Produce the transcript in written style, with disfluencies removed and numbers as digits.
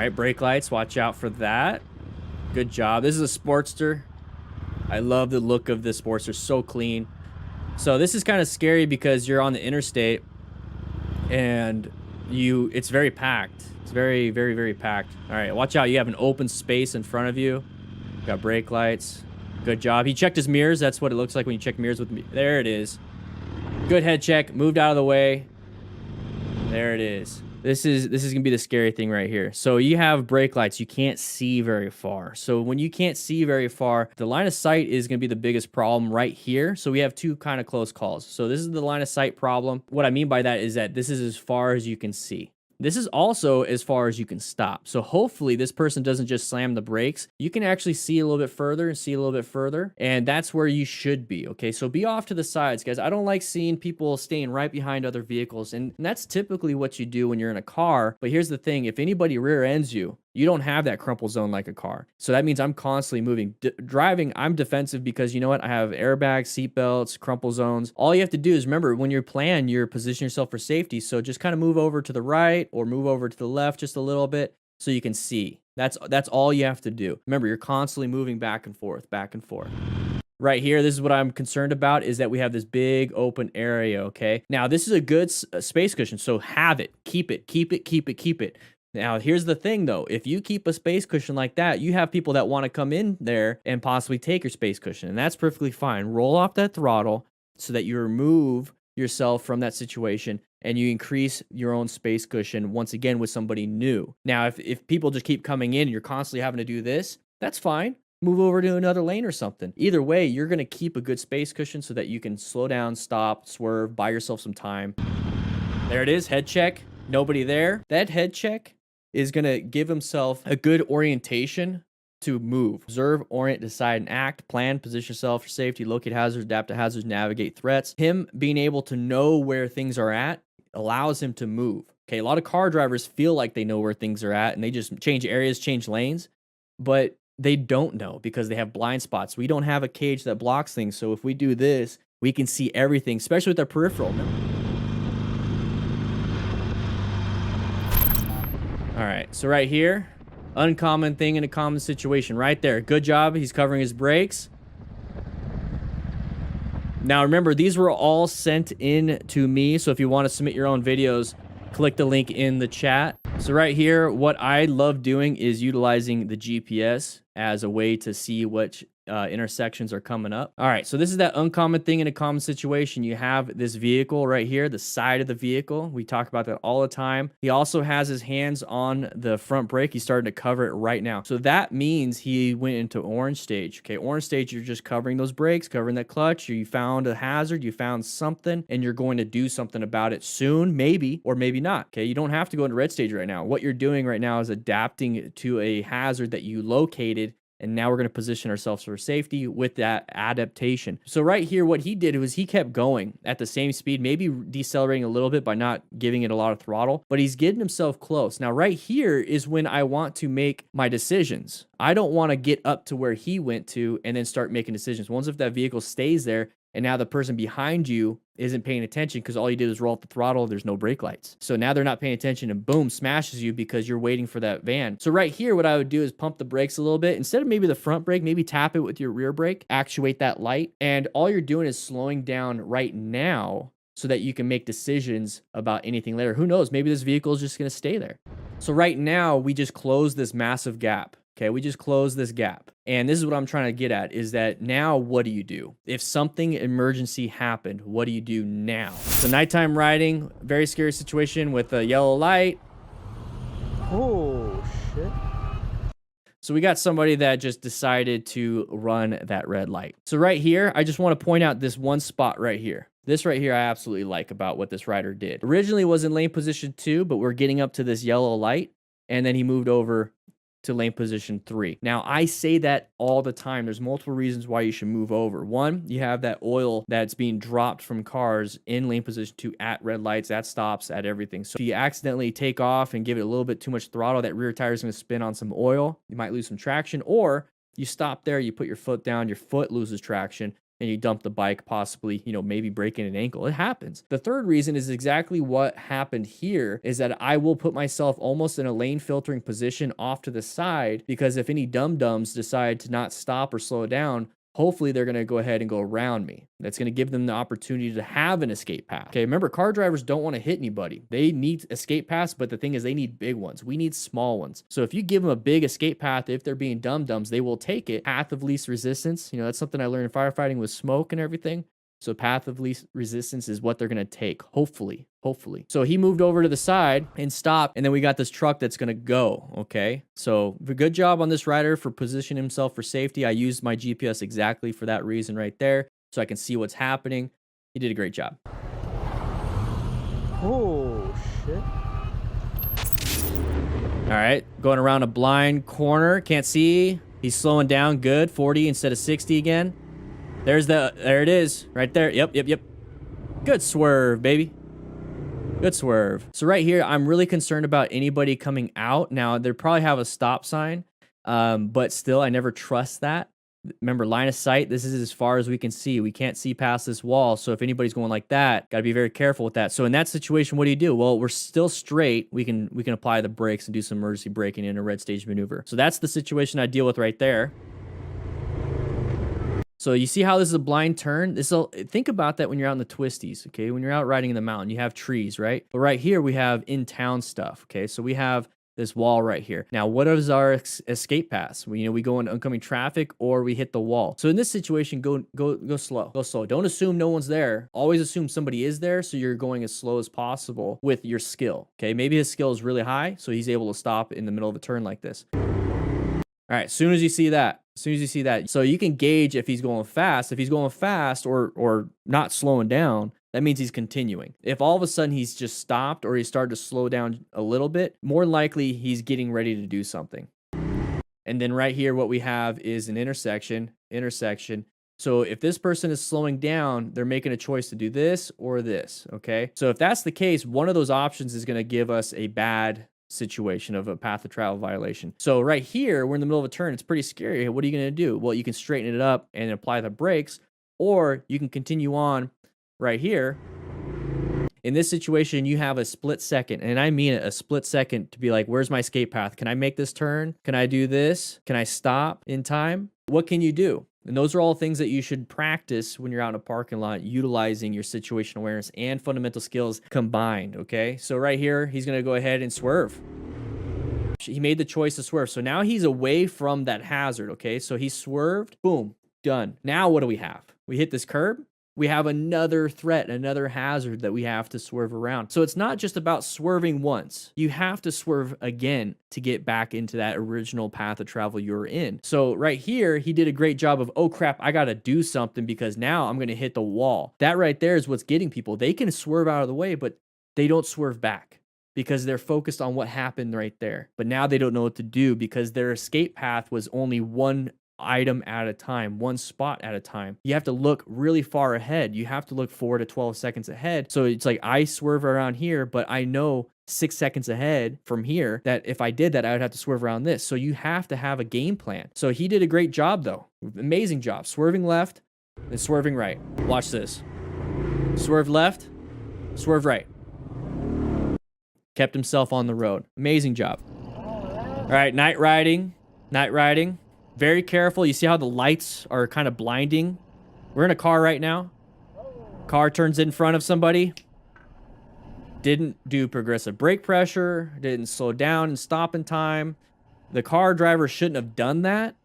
right, brake lights. Watch out for that. Good job. This is a Sportster. I love the look of this Sportster. So clean. So this is kind of scary because you're on the interstate and it's very packed. It's very, very, very packed. All right, watch out. You have an open space in front of you. Got brake lights. Good job. He checked his mirrors. That's what it looks like when you check mirrors with me. There it is. Good head check. Moved out of the way. There it is. This is gonna be the scary thing right here. So you have brake lights. You can't see very far. So when you can't see very far, the line of sight is gonna be the biggest problem right here. So we have two kind of close calls. So this is the line of sight problem. What I mean by that is that this is as far as you can see. This is also as far as you can stop. So hopefully this person doesn't just slam the brakes. You can actually see a little bit further and see a little bit further. And that's where you should be. Okay, so be off to the sides, guys. I don't like seeing people staying right behind other vehicles. And that's typically what you do when you're in a car. But here's the thing. If anybody rear ends you, you don't have that crumple zone like a car. So that means I'm constantly moving. Driving, I'm defensive because you know what? I have airbags, seat belts, crumple zones. All you have to do is remember when you're planning, you're positioning yourself for safety. So just kind of move over to the right or move over to the left just a little bit so you can see. That's all you have to do. Remember, you're constantly moving back and forth, back and forth. Right here, this is what I'm concerned about is that we have this big open area, okay? Now, this is a good space cushion, so have it. Keep it, keep it, keep it, keep it. Now, here's the thing, though. If you keep a space cushion like that, you have people that want to come in there and possibly take your space cushion, and that's perfectly fine. Roll off that throttle so that you remove yourself from that situation and you increase your own space cushion once again with somebody new. Now, if people just keep coming in and you're constantly having to do this, that's fine. Move over to another lane or something. Either way, you're going to keep a good space cushion so that you can slow down, stop, swerve, buy yourself some time. There it is, head check. Nobody there. That head check is going to give himself a good orientation to move. Observe, orient, decide, and act. Plan, position yourself for safety, locate hazards, adapt to hazards, navigate threats. Him being able to know where things are at allows him to move. Okay, a lot of car drivers feel like they know where things are at and they just change areas, change lanes, but they don't know because they have blind spots. We don't have a cage that blocks things, so if we do this, we can see everything, especially with our peripheral. All right, so right here, uncommon thing in a common situation right there. Good job. He's covering his brakes. Now, remember, these were all sent in to me. So if you want to submit your own videos, click the link in the chat. So right here, what I love doing is utilizing the GPS as a way to see which intersections are coming up. All right, so this is that uncommon thing in a common situation. You have this vehicle right here, the side of the vehicle. We talk about that all the time. He also has his hands on the front brake. He's starting to cover it right now. So that means he went into orange stage. Okay, orange stage, you're just covering those brakes, covering that clutch. You found a hazard, you found something, and you're going to do something about it soon, maybe, or maybe not. Okay, you don't have to go into red stage right now. What you're doing right now is adapting to a hazard that you located. And now we're going to position ourselves for safety with that adaptation. So right here, what he did was he kept going at the same speed, maybe decelerating a little bit by not giving it a lot of throttle, but he's getting himself close. Now, right here is when I want to make my decisions. I don't want to get up to where he went to and then start making decisions. Once if that vehicle stays there, and now the person behind you isn't paying attention because all you did was roll up the throttle, there's no brake lights. So now they're not paying attention and boom, smashes you because you're waiting for that van. So right here, what I would do is pump the brakes a little bit. Instead of maybe the front brake, maybe tap it with your rear brake, actuate that light. And all you're doing is slowing down right now so that you can make decisions about anything later. Who knows? Maybe this vehicle is just going to stay there. So right now, we just closed this massive gap. Okay, we just closed this gap. And this is what I'm trying to get at is that now what do you do? If something emergency happened, what do you do now? So nighttime riding, very scary situation with a yellow light. Oh, shit. So we got somebody that just decided to run that red light. So right here, I just want to point out this one spot right here. This right here I absolutely like about what this rider did. Originally was in lane position 2, but we're getting up to this yellow light. And then he moved over to lane position 3. Now, I say that all the time. There's multiple reasons why you should move over. One, you have that oil that's being dropped from cars in lane position 2 at red lights, at stops, at everything. So if you accidentally take off and give it a little bit too much throttle, that rear tire is going to spin on some oil. You might lose some traction, or you stop there, you put your foot down, your foot loses traction, and you dump the bike, possibly, you know, maybe breaking an ankle. It happens. The third reason is exactly what happened here, is that I will put myself almost in a lane filtering position off to the side, because if any dum-dums decide to not stop or slow down, hopefully they're going to go ahead and go around me. That's going to give them the opportunity to have an escape path. Okay, remember, car drivers don't want to hit anybody. They need escape paths, but the thing is, they need big ones. We need small ones. So if you give them a big escape path, if they're being dum-dums, they will take it. Path of least resistance. You know, that's something I learned in firefighting with smoke and everything. So path of least resistance is what they're going to take, hopefully. So he moved over to the side and stopped, and then we got this truck that's going to go, okay? So good job on this rider for positioning himself for safety. I used my GPS exactly for that reason right there, so I can see what's happening. He did a great job. Oh, shit. All right, going around a blind corner, can't see. He's slowing down, good, 40 instead of 60 again. There it is, right there. Yep. Good swerve, baby. Good swerve. So right here, I'm really concerned about anybody coming out. Now, they probably have a stop sign, but still, I never trust that. Remember, line of sight, this is as far as we can see. We can't see past this wall, so if anybody's going like that, got to be very careful with that. So in that situation, what do? Well, we're still straight. We can apply the brakes and do some emergency braking in a red stage maneuver. So that's the situation I deal with right there. So you see how this is a blind turn? Think about that when you're out in the twisties, okay? When you're out riding in the mountain, you have trees, right? But right here, we have in-town stuff, okay? So we have this wall right here. Now, what is our escape paths? We go into oncoming traffic, or we hit the wall. So in this situation, go slow. Go slow. Don't assume no one's there. Always assume somebody is there, so you're going as slow as possible with your skill, okay? Maybe his skill is really high, so he's able to stop in the middle of a turn like this. All right, as soon as you see that, so you can gauge if he's going fast. If he's going fast or not slowing down, that means he's continuing. If all of a sudden he's just stopped or he started to slow down a little bit, more likely he's getting ready to do something. And then right here, what we have is an intersection. So if this person is slowing down, they're making a choice to do this or this, okay? So if that's the case, one of those options is going to give us a bad situation of a path of travel violation. So right here, we're in the middle of a turn. It's pretty scary. What are you going to do? Well, you can straighten it up and apply the brakes, or you can continue on right here. In this situation, you have a split second, and I mean it, a split second, to be like, where's my escape path? Can I make this turn? Can I do this? Can I stop in time? What can you do? And those are all things that you should practice when you're out in a parking lot, utilizing your situational awareness and fundamental skills combined, okay? So right here, he's going to go ahead and swerve. He made the choice to swerve. So now he's away from that hazard, okay? So he swerved, boom, done. Now what do we have? We hit this curb. We have another threat, another hazard that we have to swerve around. So it's not just about swerving once. You have to swerve again to get back into that original path of travel you're in. So right here, he did a great job of, oh crap, I got to do something because now I'm going to hit the wall. That right there is what's getting people. They can swerve out of the way, but they don't swerve back because they're focused on what happened right there. But now they don't know what to do because their escape path was only one item at a time, one spot at a time. You have to look really far ahead. You have to look 4 to 12 seconds ahead. So it's like I swerve around here, but I know 6 seconds ahead from here that if I did that, I would have to swerve around this. So you have to have a game plan. So he did a great job though. Amazing job. Swerving left and swerving right. Watch this. Swerve left, swerve right. Kept himself on the road. Amazing job. All right, night riding. Very careful. You see how the lights are kind of blinding? We're in a car right now. Car turns in front of somebody. Didn't do progressive brake pressure. Didn't slow down and stop in time. The car driver shouldn't have done that.